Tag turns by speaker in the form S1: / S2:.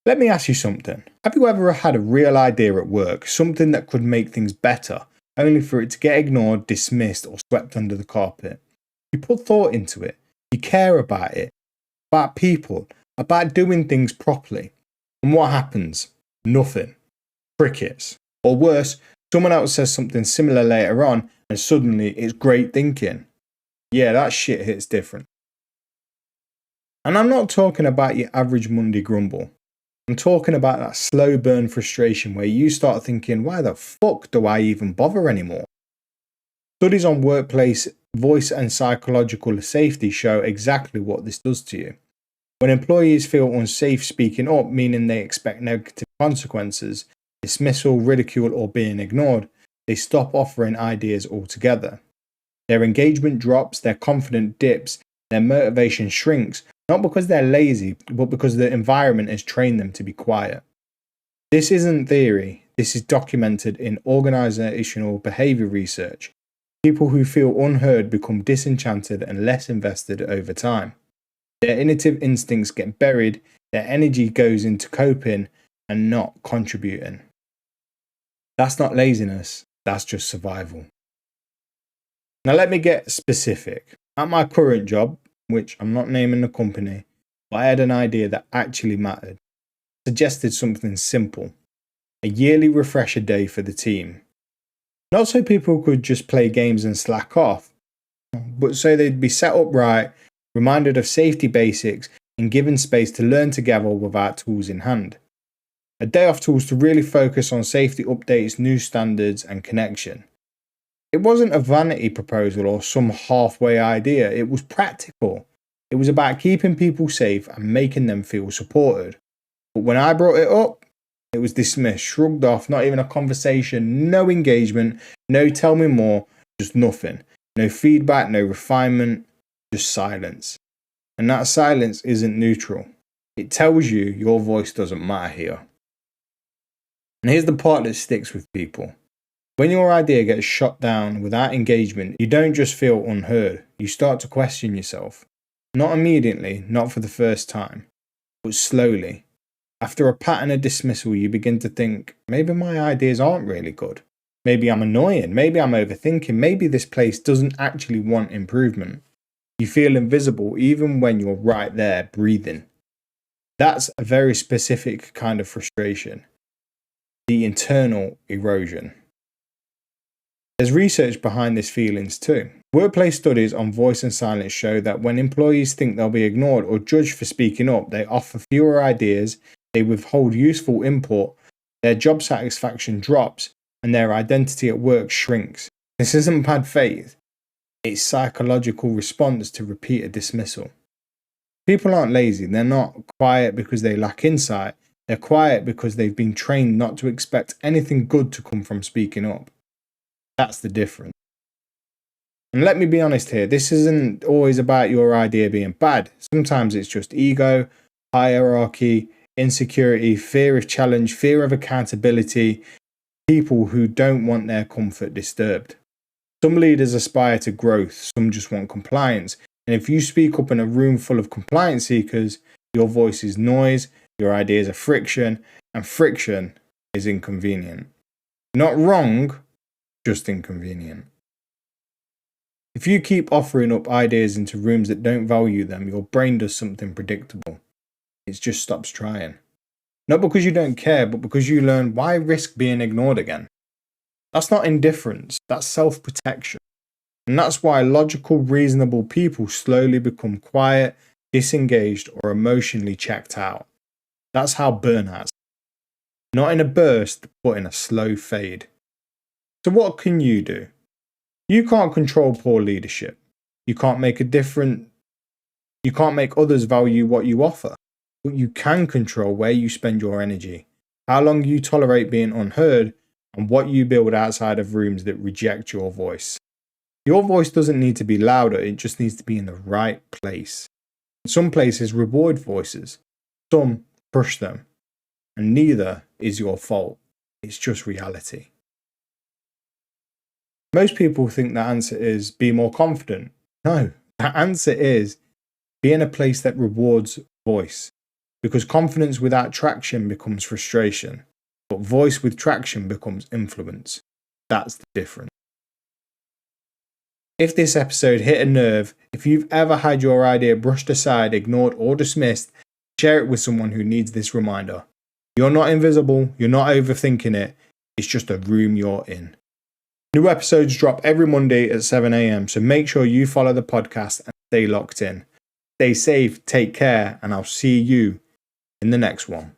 S1: Let me ask you something. Have you ever had a real idea at work, something that could make things better, only for it to get ignored, dismissed, or swept under the carpet? You put thought into it, you care about it, about people, about doing things properly. And what happens? Nothing. Crickets. Or worse, someone else says something similar later on, and suddenly it's great thinking. Yeah, that shit hits different. And I'm not talking about your average Monday grumble. I'm talking about that slow burn frustration where you start thinking, why the fuck do I even bother anymore? Studies on workplace voice and psychological safety show exactly what this does to you. When employees feel unsafe speaking up, meaning they expect negative consequences, dismissal, ridicule, or being ignored, they stop offering ideas altogether. Their engagement drops, their confidence dips, their motivation shrinks, not because they're lazy, but because the environment has trained them to be quiet. This isn't theory, this is documented in organizational behavior research. People who feel unheard become disenchanted and less invested over time. Their innovative instincts get buried, their energy goes into coping and not contributing. That's not laziness, that's just survival. Now let me get specific. At my current job, which I'm not naming the company, but I had an idea that actually mattered. Suggested something simple. A yearly refresher day for the team. Not so people could just play games and slack off, but so they'd be set up right, reminded of safety basics, and given space to learn together without tools in hand. A day off tools to really focus on safety updates, new standards, and connection. It wasn't a vanity proposal or some halfway idea, it was practical. It was about keeping people safe and making them feel supported. But when I brought it up, it was dismissed, shrugged off, not even a conversation, no engagement, no tell me more, just nothing. No feedback, no refinement, just silence. And that silence isn't neutral. It tells you your voice doesn't matter here. And here's the part that sticks with people. When your idea gets shot down without engagement, you don't just feel unheard, you start to question yourself. Not immediately, not for the first time, but slowly. After a pattern of dismissal, you begin to think, maybe my ideas aren't really good. Maybe I'm annoying, maybe I'm overthinking, maybe this place doesn't actually want improvement. You feel invisible even when you're right there breathing. That's a very specific kind of frustration. The internal erosion. There's research behind these feelings too. Workplace studies on voice and silence show that when employees think they'll be ignored or judged for speaking up, they offer fewer ideas, they withhold useful input, their job satisfaction drops, and their identity at work shrinks. This isn't bad faith. It's psychological response to repeated dismissal. People aren't lazy. They're not quiet because they lack insight. They're quiet because they've been trained not to expect anything good to come from speaking up. That's the difference. And let me be honest here, this isn't always about your idea being bad. Sometimes it's just ego, hierarchy, insecurity, fear of challenge, fear of accountability, people who don't want their comfort disturbed. Some leaders aspire to growth, some just want compliance. And if you speak up in a room full of compliance seekers, your voice is noise, your ideas are friction, and friction is inconvenient. Not wrong, just inconvenient. If you keep offering up ideas into rooms that don't value them, your brain does something predictable. It just stops trying. Not because you don't care, but because you learn, why risk being ignored again? That's not indifference, that's self-protection. And that's why logical, reasonable people slowly become quiet, disengaged, or emotionally checked out. That's how burnout. Not in a burst, but in a slow fade. So what can you do? You can't control poor leadership. You can't make others value what you offer. But you can control where you spend your energy, how long you tolerate being unheard, and what you build outside of rooms that reject your voice. Your voice doesn't need to be louder, it just needs to be in the right place. Some places reward voices, some crush them, and neither is your fault. It's just reality. Most people think the answer is be more confident. No, the answer is be in a place that rewards voice. because confidence without traction becomes frustration, but voice with traction becomes influence. That's the difference. If this episode hit a nerve, if you've ever had your idea brushed aside, ignored, or dismissed, share it with someone who needs this reminder. You're not invisible, you're not overthinking it, it's just a room you're in. New episodes drop every Monday at 7 a.m, so make sure you follow the podcast and stay locked in. Stay safe, take care, and I'll see you in the next one.